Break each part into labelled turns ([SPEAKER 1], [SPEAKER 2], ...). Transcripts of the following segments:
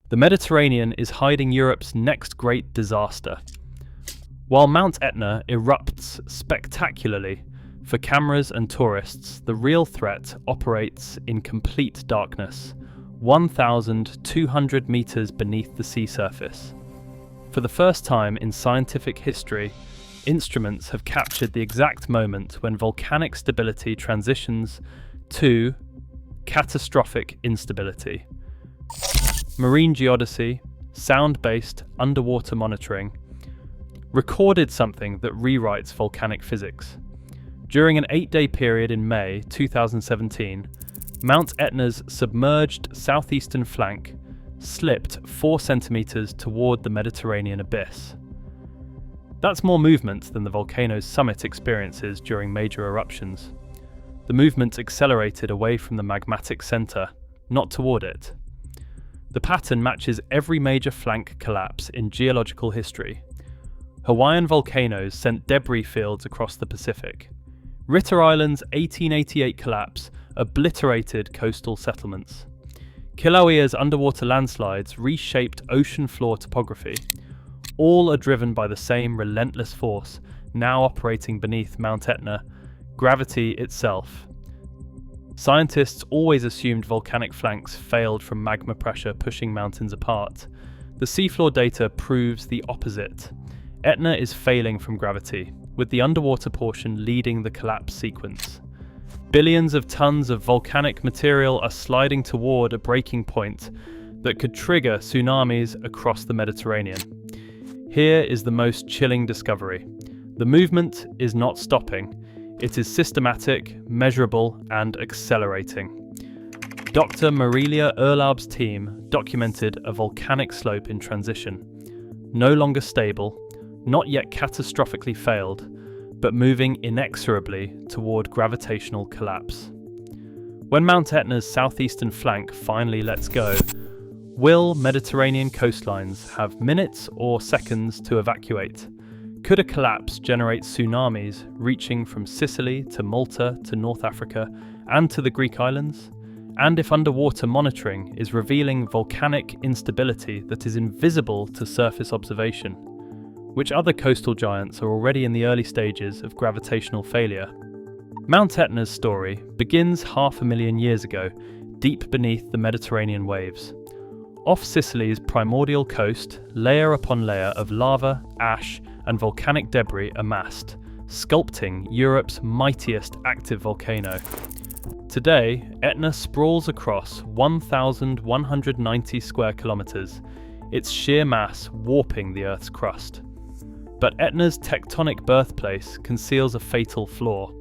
[SPEAKER 1] The Mediterranean is hiding Europe's next great disaster. While Mount Etna erupts spectacularly, for cameras and tourists, the real threat operates in complete darkness, 1,200 meters beneath the sea surface. For the first time in scientific history, instruments have captured the exact moment when volcanic stability transitions to catastrophic instability. Marine geodesy, sound-based underwater monitoring, recorded something that rewrites volcanic physics. During an 8-day period in May 2017, Mount Etna's submerged southeastern flank slipped 4 centimeters toward the Mediterranean abyss. That's more movement than the volcano's summit experiences during major eruptions. The movement accelerated away from the magmatic center, not toward it. The pattern matches every major flank collapse in geological history. Hawaiian volcanoes sent debris fields across the Pacific. Ritter Island's 1888 collapse obliterated coastal settlements. Kilauea's underwater landslides reshaped ocean floor topography. All are driven by the same relentless force now operating beneath Mount Etna, gravity itself. Scientists always assumed volcanic flanks failed from magma pressure pushing mountains apart. The seafloor data proves the opposite. Etna is failing from gravity, with the underwater portion leading the collapse sequence. Billions of tons of volcanic material are sliding toward a breaking point that could trigger tsunamis across the Mediterranean. Here is the most chilling discovery. The movement is not stopping. It is systematic, measurable, and accelerating. Dr. Marilia Urlaub's team documented a volcanic slope in transition. No longer stable, not yet catastrophically failed, but moving inexorably toward gravitational collapse. When Mount Etna's southeastern flank finally lets go, will Mediterranean coastlines have minutes or seconds to evacuate? Could a collapse generate tsunamis reaching from Sicily to Malta to North Africa and to the Greek islands? And if underwater monitoring is revealing volcanic instability that is invisible to surface observation? Which other coastal giants are already in the early stages of gravitational failure? Mount Etna's story begins 500,000 years ago, deep beneath the Mediterranean waves. Off Sicily's primordial coast, layer upon layer of lava, ash, and volcanic debris amassed, sculpting Europe's mightiest active volcano. Today, Etna sprawls across 1,190 square kilometers, its sheer mass warping the Earth's crust. But Etna's tectonic birthplace conceals a fatal flaw.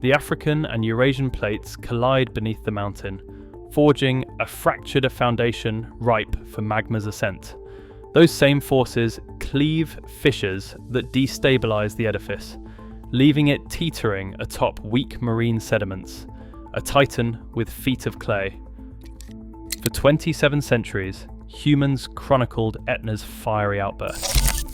[SPEAKER 1] The African and Eurasian plates collide beneath the mountain, forging a fractured foundation ripe for magma's ascent. Those same forces cleave fissures that destabilize the edifice, leaving it teetering atop weak marine sediments, a titan with feet of clay. For 27 centuries, humans chronicled Etna's fiery outbursts.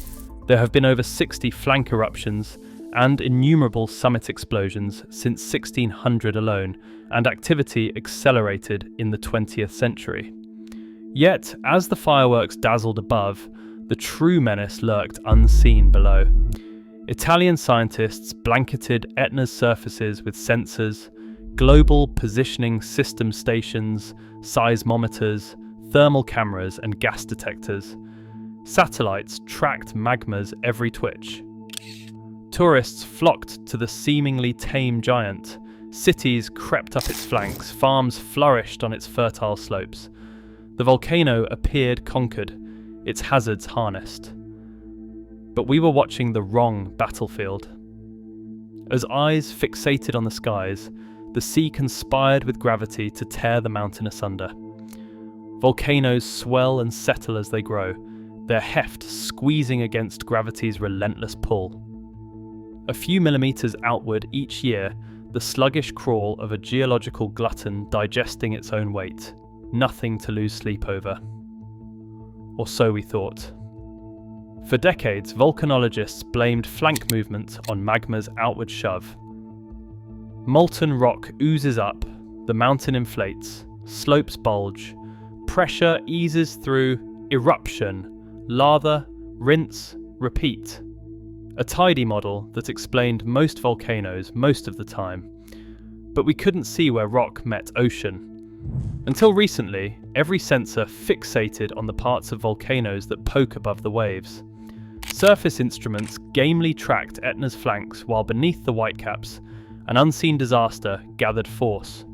[SPEAKER 1] There have been over 60 flank eruptions and innumerable summit explosions since 1600 alone, and activity accelerated in the 20th century. Yet, as the fireworks dazzled above, the true menace lurked unseen below. Italian scientists blanketed Etna's surfaces with sensors, global positioning system stations, seismometers, thermal cameras, and gas detectors. Satellites tracked magma's every twitch. Tourists flocked to the seemingly tame giant. Cities crept up its flanks, farms flourished on its fertile slopes. The volcano appeared conquered, its hazards harnessed. But we were watching the wrong battlefield. As eyes fixated on the skies, the sea conspired with gravity to tear the mountain asunder. Volcanoes swell and settle as they grow, their heft squeezing against gravity's relentless pull. A few millimeters outward each year, the sluggish crawl of a geological glutton digesting its own weight. Nothing to lose sleep over. Or so we thought. For decades, volcanologists blamed flank movement on magma's outward shove. Molten rock oozes up, the mountain inflates, slopes bulge, pressure eases through eruption, lather, rinse, repeat. A tidy model that explained most volcanoes most of the time. But we couldn't see where rock met ocean. Until recently, every sensor fixated on the parts of volcanoes that poke above the waves. Surface instruments gamely tracked Etna's flanks while beneath the whitecaps, an unseen disaster gathered force.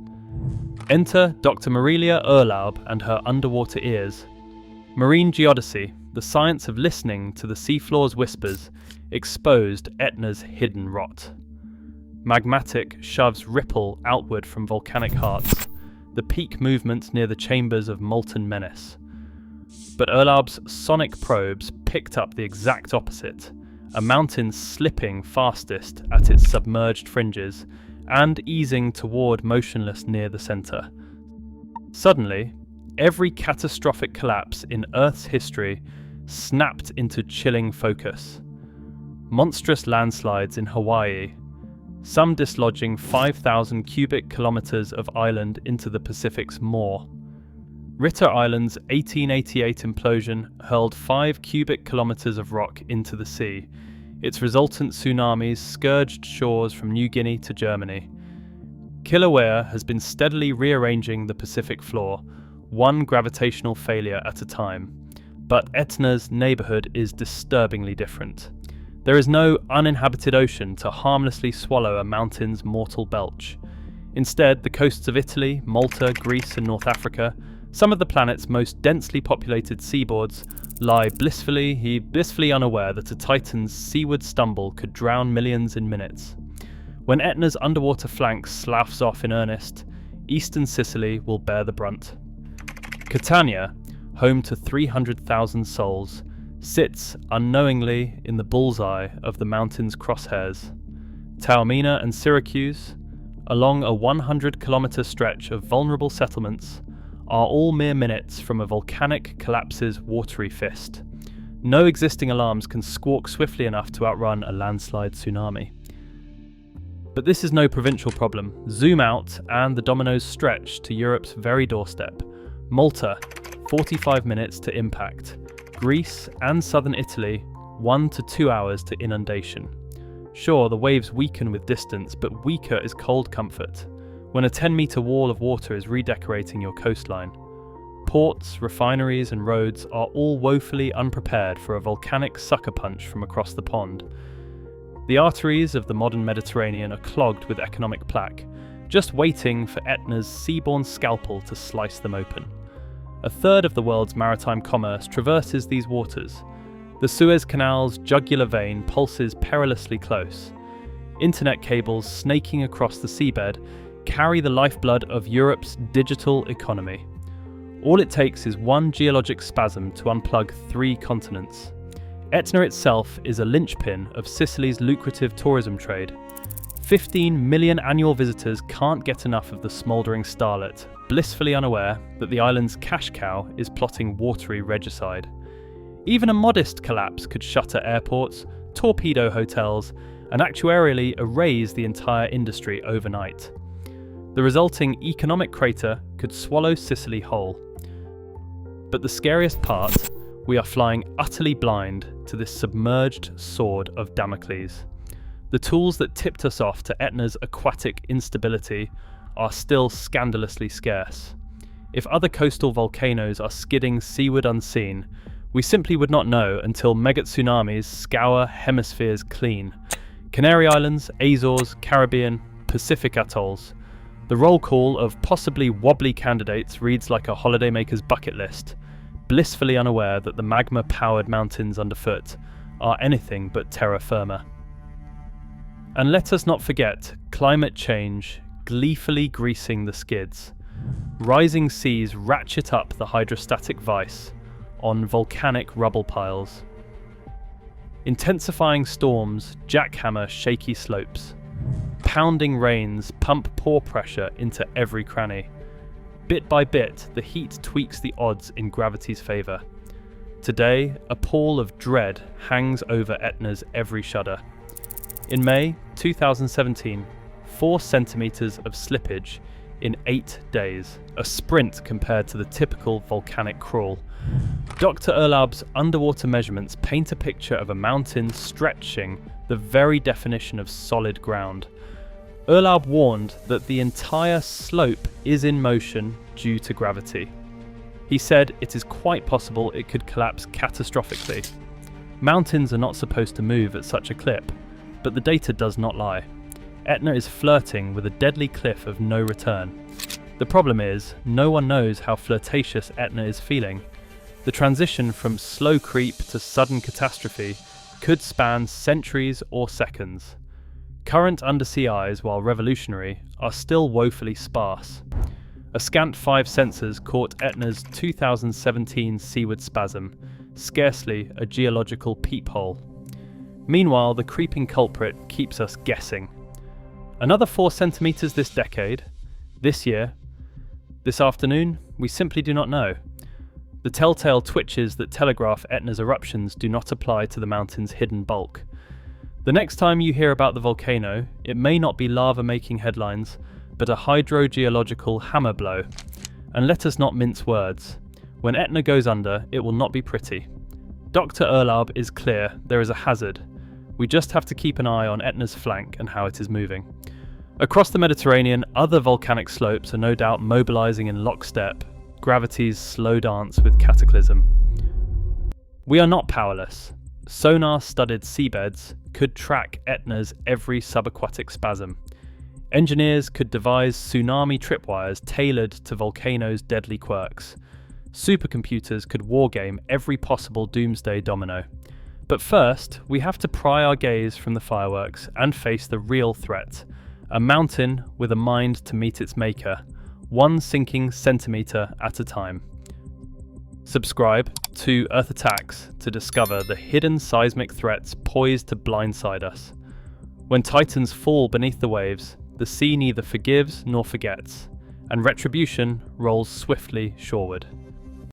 [SPEAKER 1] Enter Dr. Marilia Urlaub and her underwater ears. Marine geodesy, the science of listening to the seafloor's whispers, exposed Etna's hidden rot. Magmatic shoves ripple outward from volcanic hearts, the peak movement near the chambers of molten menace. But Urlaub's sonic probes picked up the exact opposite, a mountain slipping fastest at its submerged fringes and easing toward motionless near the center. Suddenly, every catastrophic collapse in Earth's history snapped into chilling focus. Monstrous landslides in Hawaii, some dislodging 5,000 cubic kilometers of island into the Pacific's maw. Ritter Island's 1888 implosion hurled 5 cubic kilometers of rock into the sea. Its resultant tsunamis scourged shores from New Guinea to Germany. Kilauea has been steadily rearranging the Pacific floor, one gravitational failure at a time. But Etna's neighborhood is disturbingly different. There is no uninhabited ocean to harmlessly swallow a mountain's mortal belch. Instead, the coasts of Italy, Malta, Greece and North Africa, some of the planet's most densely populated seaboards, lie blissfully unaware that a Titan's seaward stumble could drown millions in minutes. When Etna's underwater flank sloughs off in earnest, eastern Sicily will bear the brunt. Catania, home to 300,000 souls, sits unknowingly in the bullseye of the mountain's crosshairs. Taormina and Syracuse, along a 100-kilometer stretch of vulnerable settlements, are all mere minutes from a volcanic collapse's watery fist. No existing alarms can squawk swiftly enough to outrun a landslide tsunami. But this is no provincial problem. Zoom out and the dominoes stretch to Europe's very doorstep. Malta, 45 minutes to impact. Greece and southern Italy, 1 to 2 hours to inundation. Sure, the waves weaken with distance, but weaker is cold comfort when a 10-meter wall of water is redecorating your coastline. Ports, refineries and roads are all woefully unprepared for a volcanic sucker punch from across the pond. The arteries of the modern Mediterranean are clogged with economic plaque, just waiting for Etna's seaborne scalpel to slice them open. A third of the world's maritime commerce traverses these waters. The Suez Canal's jugular vein pulses perilously close. Internet cables snaking across the seabed carry the lifeblood of Europe's digital economy. All it takes is one geologic spasm to unplug 3 continents. Etna itself is a linchpin of Sicily's lucrative tourism trade. 15 million annual visitors can't get enough of the smouldering starlet, blissfully unaware that the island's cash cow is plotting watery regicide. Even a modest collapse could shutter airports, torpedo hotels, and actuarially erase the entire industry overnight. The resulting economic crater could swallow Sicily whole. But the scariest part, we are flying utterly blind to this submerged sword of Damocles. The tools that tipped us off to Etna's aquatic instability are still scandalously scarce. If other coastal volcanoes are skidding seaward unseen, we simply would not know until megatsunamis scour hemispheres clean. Canary Islands, Azores, Caribbean, Pacific atolls. The roll call of possibly wobbly candidates reads like a holidaymaker's bucket list, blissfully unaware that the magma-powered mountains underfoot are anything but terra firma. And let us not forget climate change gleefully greasing the skids. Rising seas ratchet up the hydrostatic vice on volcanic rubble piles. Intensifying storms jackhammer shaky slopes. Pounding rains pump pore pressure into every cranny. Bit by bit, the heat tweaks the odds in gravity's favour. Today, a pall of dread hangs over Etna's every shudder. In May 2017, 4 centimetres of slippage in 8 days, a sprint compared to the typical volcanic crawl. Dr. Urlaub's underwater measurements paint a picture of a mountain stretching the very definition of solid ground. Urlaub warned that the entire slope is in motion due to gravity. He said it is quite possible it could collapse catastrophically. Mountains are not supposed to move at such a clip, but the data does not lie. Etna is flirting with a deadly cliff of no return. The problem is, no one knows how flirtatious Etna is feeling. The transition from slow creep to sudden catastrophe could span centuries or seconds. Current undersea eyes, while revolutionary, are still woefully sparse. A scant 5 sensors caught Etna's 2017 seaward spasm, scarcely a geological peephole. Meanwhile, the creeping culprit keeps us guessing. Another 4 centimeters this decade, this year, this afternoon, we simply do not know. The telltale twitches that telegraph Etna's eruptions do not apply to the mountain's hidden bulk. The next time you hear about the volcano, it may not be lava making headlines, but a hydrogeological hammer blow. And let us not mince words. When Etna goes under, it will not be pretty. Dr. Urlaub is clear, there is a hazard. We just have to keep an eye on Etna's flank and how it is moving. Across the Mediterranean, other volcanic slopes are no doubt mobilizing in lockstep, gravity's slow dance with cataclysm. We are not powerless. Sonar-studded seabeds could track Etna's every subaquatic spasm. Engineers could devise tsunami tripwires tailored to volcanoes' deadly quirks. Supercomputers could wargame every possible doomsday domino. But first, we have to pry our gaze from the fireworks and face the real threat. A mountain with a mind to meet its maker, one sinking centimetre at a time. Subscribe to Earth Attacks to discover the hidden seismic threats poised to blindside us. When titans fall beneath the waves, the sea neither forgives nor forgets, and retribution rolls swiftly shoreward.